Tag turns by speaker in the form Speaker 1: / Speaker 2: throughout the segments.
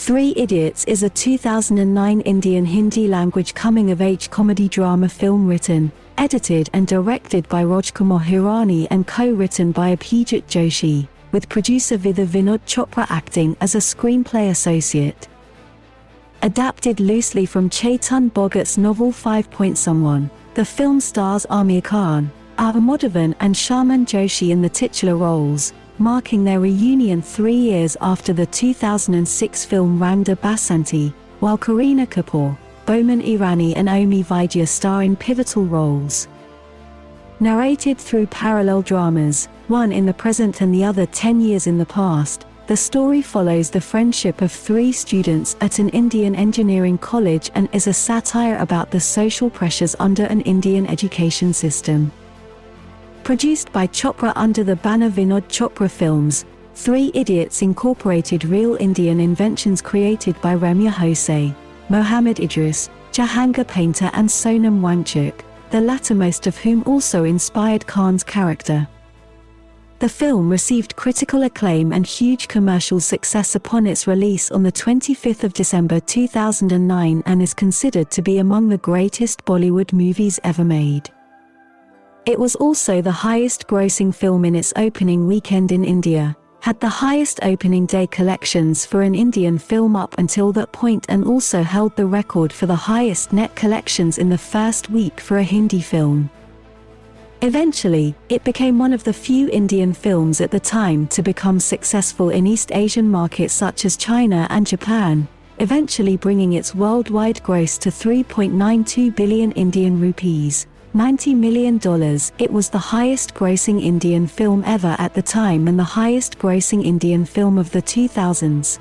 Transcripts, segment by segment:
Speaker 1: Three Idiots is a 2009 Indian Hindi-language coming-of-age comedy drama film written, edited and directed by Rajkumar Hirani and co-written by Abhijat Joshi, with producer Vidhu Vinod Chopra acting as a screenplay associate. Adapted loosely from Chetan Bhagat's novel 5 Point Someone, the film stars Aamir Khan, Madhavan and Sharman Joshi in the titular roles, marking their reunion 3 years after the 2006 film Rang De Basanti, while Kareena Kapoor, Boman Irani and Vaidya star in pivotal roles. Narrated through parallel dramas, one in the present and the other 10 years in the past, the story follows the friendship of 3 students at an Indian engineering college and is a satire about the social pressures under an Indian education system. Produced by Chopra under the banner Vinod Chopra Films, Three Idiots incorporated real Indian inventions created by Remya Jose, Mohammad Idris, Jahangir painter and Sonam Wangchuk, the lattermost of whom also inspired Khan's character. The film received critical acclaim and huge commercial success upon its release on the 25th of December 2009 and is considered to be among the greatest Bollywood movies ever made. It was also the highest-grossing film in its opening weekend in India, had the highest opening day collections for an Indian film up until that point and also held the record for the highest net collections in the first week for a Hindi film. Eventually, it became one of the few Indian films at the time to become successful in East Asian markets such as China and Japan, eventually bringing its worldwide gross to 3.92 billion Indian rupees. $90 million. It was the highest-grossing Indian film ever at the time and the highest-grossing Indian film of the 2000s.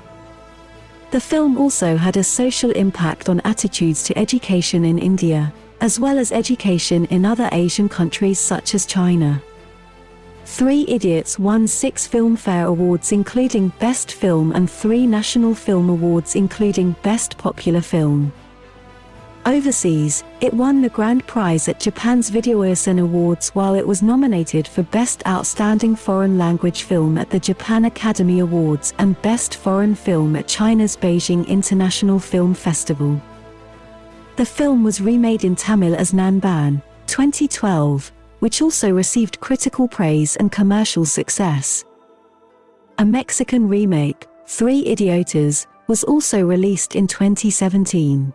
Speaker 1: The film also had a social impact on attitudes to education in India, as well as education in other Asian countries such as China. Three Idiots won 6 Filmfare Awards including Best Film and 3 National Film Awards including Best Popular Film. Overseas, it won the grand prize at Japan's Videoawards Awards while it was nominated for Best Outstanding Foreign Language Film at the Japan Academy Awards and Best Foreign Film at China's Beijing International Film Festival. The film was remade in Tamil as Nanban, 2012, which also received critical praise and commercial success. A Mexican remake, Three Idiotas, was also released in 2017.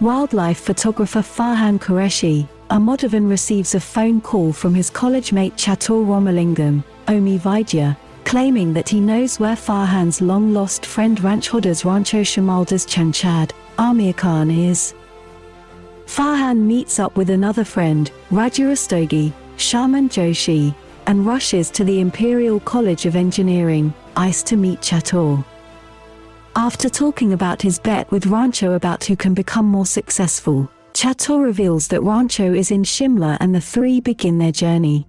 Speaker 1: Wildlife photographer Farhan Qureshi, Madhavan receives a phone call from his college mate Chatur Ramalingam, Vaidya, claiming that he knows where Farhan's long-lost friend Ranchodas Rancho Shamaldas Chanchad, Aamir Khan is. Farhan meets up with another friend, Raju Rastogi, Sharman Joshi, and rushes to the Imperial College of Engineering, ICE to meet Chatur. After talking about his bet with Rancho about who can become more successful, Chatur reveals that Rancho is in Shimla and the three begin their journey.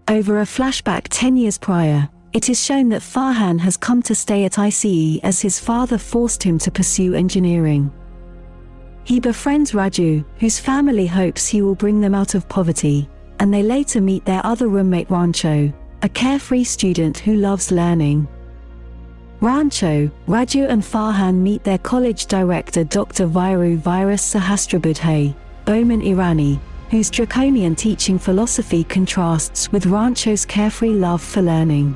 Speaker 1: Over a flashback 10 years prior, it is shown that Farhan has come to stay at ICE as his father forced him to pursue engineering. He befriends Raju, whose family hopes he will bring them out of poverty, and they later meet their other roommate Rancho, a carefree student who loves learning. Rancho, Raju and Farhan meet their college director Dr. Viru Virus Sahasrabudhe, Boman Irani, whose draconian teaching philosophy contrasts with Rancho's carefree love for learning.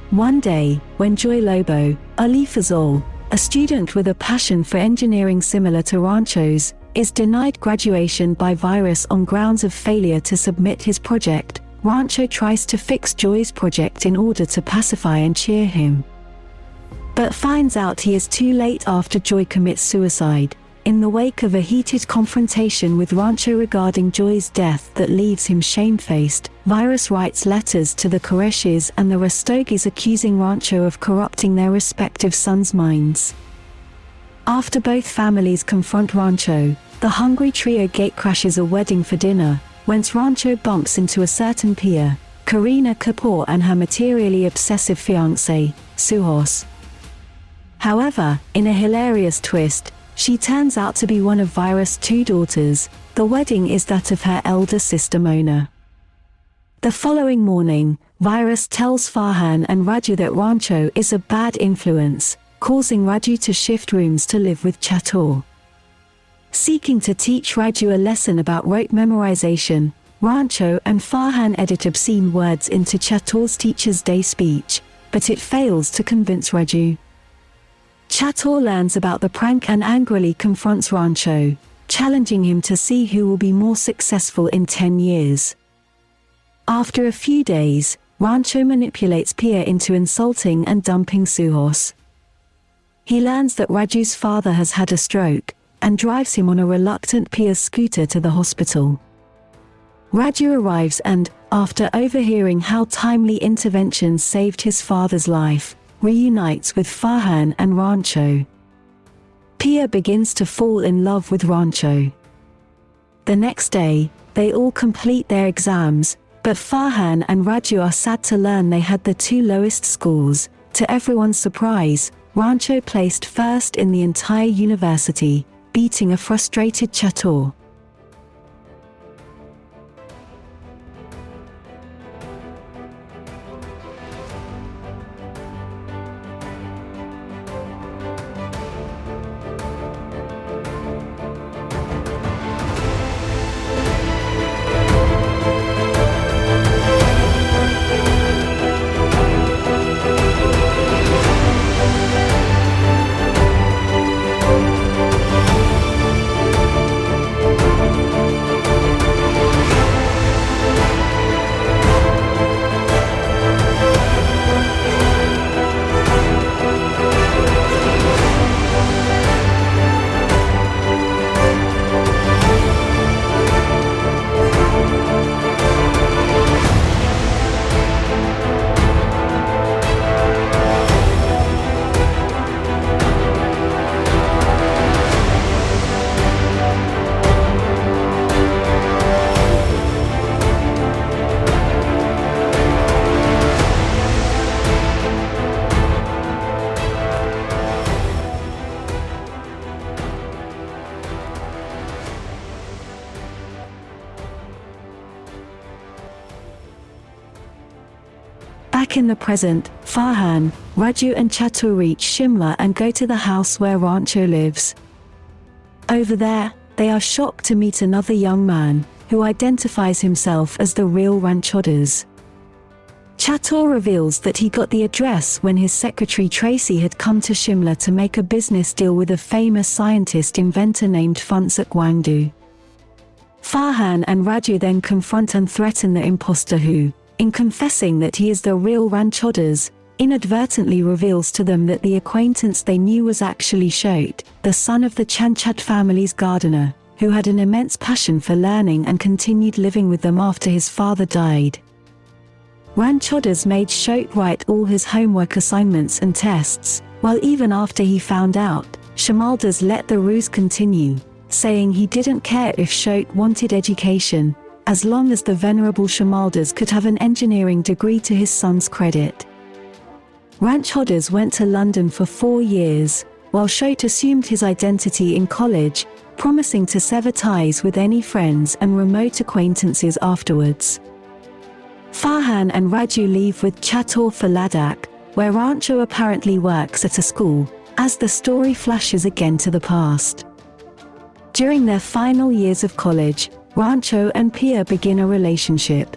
Speaker 1: One day, when Joy Lobo, Ali Fazol, a student with a passion for engineering similar to Rancho's, is denied graduation by Virus on grounds of failure to submit his project, Rancho tries to fix Joy's project in order to pacify and cheer him, but finds out he is too late after Joy commits suicide. In the wake of a heated confrontation with Rancho regarding Joy's death that leaves him shamefaced, Virus writes letters to the Qureshis and the Rastogis accusing Rancho of corrupting their respective sons' minds. After both families confront Rancho, the hungry trio gatecrashes a wedding for dinner, whence Rancho bumps into a certain peer, Kareena Kapoor, and her materially obsessive fiancé, Suhas. However, in a hilarious twist, she turns out to be one of Virus' two daughters. The wedding is that of her elder sister Mona. The following morning, Virus tells Farhan and Raju that Rancho is a bad influence, causing Raju to shift rooms to live with Chatur. Seeking to teach Raju a lesson about rote memorization, Rancho and Farhan edit obscene words into Chatur's Teacher's Day speech, but it fails to convince Raju. Chatur learns about the prank and angrily confronts Rancho, challenging him to see who will be more successful in 10 years. After a few days, Rancho manipulates Pia into insulting and dumping Suhas. He learns that Raju's father has had a stroke, and drives him on a reluctant Pia's scooter to the hospital. Raju arrives and, after overhearing how timely interventions saved his father's life, reunites with Farhan and Rancho. Pia begins to fall in love with Rancho. The next day, they all complete their exams, but Farhan and Raju are sad to learn they had the two lowest scores. To everyone's surprise, Rancho placed first in the entire university, beating a frustrated Chatur. Back in the present, Farhan, Raju and Chatur reach Shimla and go to the house where Rancho lives. Over there, they are shocked to meet another young man, who identifies himself as the real Ranchodas. Chatur reveals that he got the address when his secretary Tracy had come to Shimla to make a business deal with a famous scientist inventor named Funsuk Wangdu. Farhan and Raju then confront and threaten the impostor who, in confessing that he is the real Ranchodas, inadvertently reveals to them that the acquaintance they knew was actually Shot, the son of the Chanchat family's gardener, who had an immense passion for learning and continued living with them after his father died. Ranchodas made Shot write all his homework assignments and tests, while even after he found out, Shamaldas let the ruse continue, saying he didn't care if Shot wanted education, as long as the venerable Shamaldas could have an engineering degree to his son's credit. Ranchodas went to London for 4 years, while Chhot assumed his identity in college, promising to sever ties with any friends and remote acquaintances afterwards. Farhan and Raju leave with Chatur for Ladakh, where Rancho apparently works at a school, as the story flashes again to the past. During their final years of college, Rancho and Pia begin a relationship.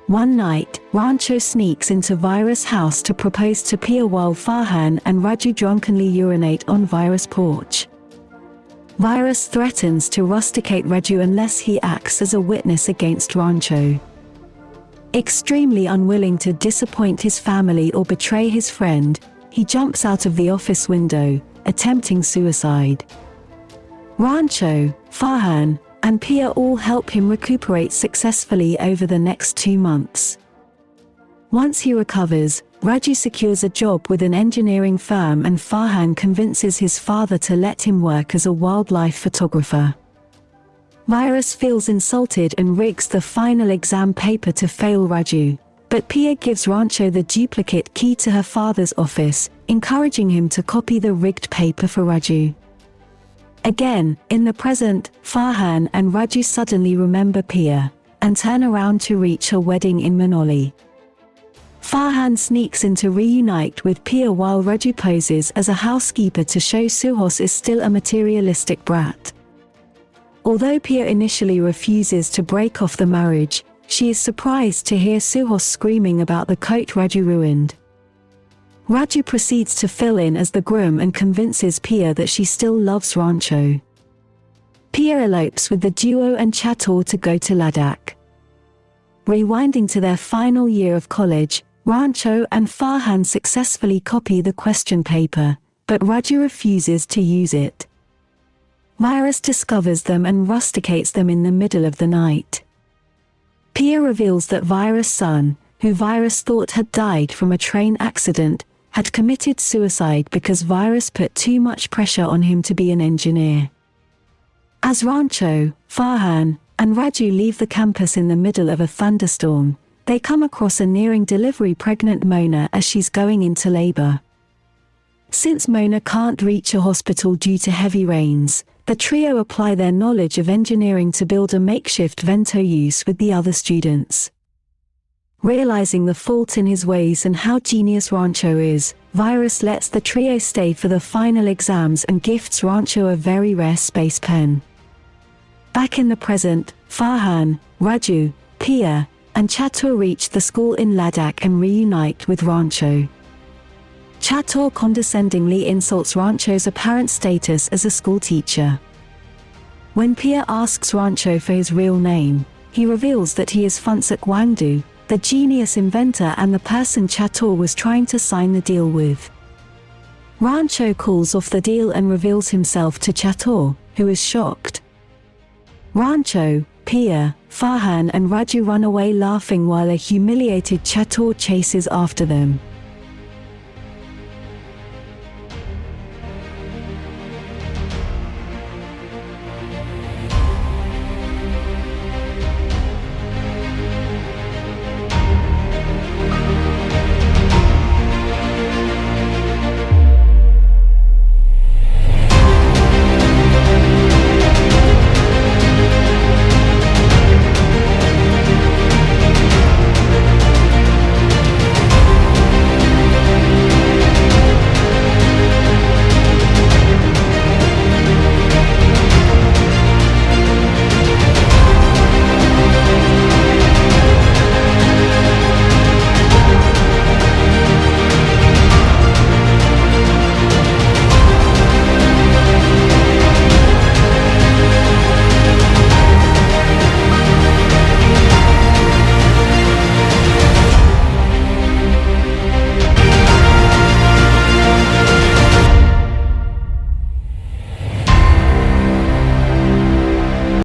Speaker 1: One night, Rancho sneaks into Vira's house to propose to Pia while Farhan and Raju drunkenly urinate on Vira's porch. Virus threatens to rusticate Raju unless he acts as a witness against Rancho. Extremely unwilling to disappoint his family or betray his friend, he jumps out of the office window, attempting suicide. Rancho, Farhan, and Pia all help him recuperate successfully over the next 2 months. Once he recovers, Raju secures a job with an engineering firm and Farhan convinces his father to let him work as a wildlife photographer. Virus feels insulted and rigs the final exam paper to fail Raju, but Pia gives Rancho the duplicate key to her father's office, encouraging him to copy the rigged paper for Raju. Again, in the present, Farhan and Raju suddenly remember Pia, and turn around to reach her wedding in Manoli. Farhan sneaks in to reunite with Pia while Raju poses as a housekeeper to show Suhas is still a materialistic brat. Although Pia initially refuses to break off the marriage, she is surprised to hear Suhas screaming about the coat Raju ruined. Raju proceeds to fill in as the groom and convinces Pia that she still loves Rancho. Pia elopes with the duo and Chatur to go to Ladakh. Rewinding to their final year of college, Rancho and Farhan successfully copy the question paper, but Raju refuses to use it. Virus discovers them and rusticates them in the middle of the night. Pia reveals that Virus' son, who Virus thought had died from a train accident, had committed suicide because Virus put too much pressure on him to be an engineer. As Rancho, Farhan, and Raju leave the campus in the middle of a thunderstorm, they come across a nearing delivery pregnant Mona as she's going into labor. Since Mona can't reach a hospital due to heavy rains, the trio apply their knowledge of engineering to build a makeshift vento use with the other students. Realizing the fault in his ways and how genius Rancho is, Virus lets the trio stay for the final exams and gifts Rancho a very rare space pen. Back in the present, Farhan, Raju, Pia, and Chatur reach the school in Ladakh and reunite with Rancho. Chatur condescendingly insults Rancho's apparent status as a school teacher. When Pia asks Rancho for his real name, he reveals that he is Funsuk Wangdu, the genius inventor and the person Chatur was trying to sign the deal with. Rancho calls off the deal and reveals himself to Chatur, who is shocked. Rancho, Pia, Farhan and Raju run away laughing while a humiliated Chatur chases after them.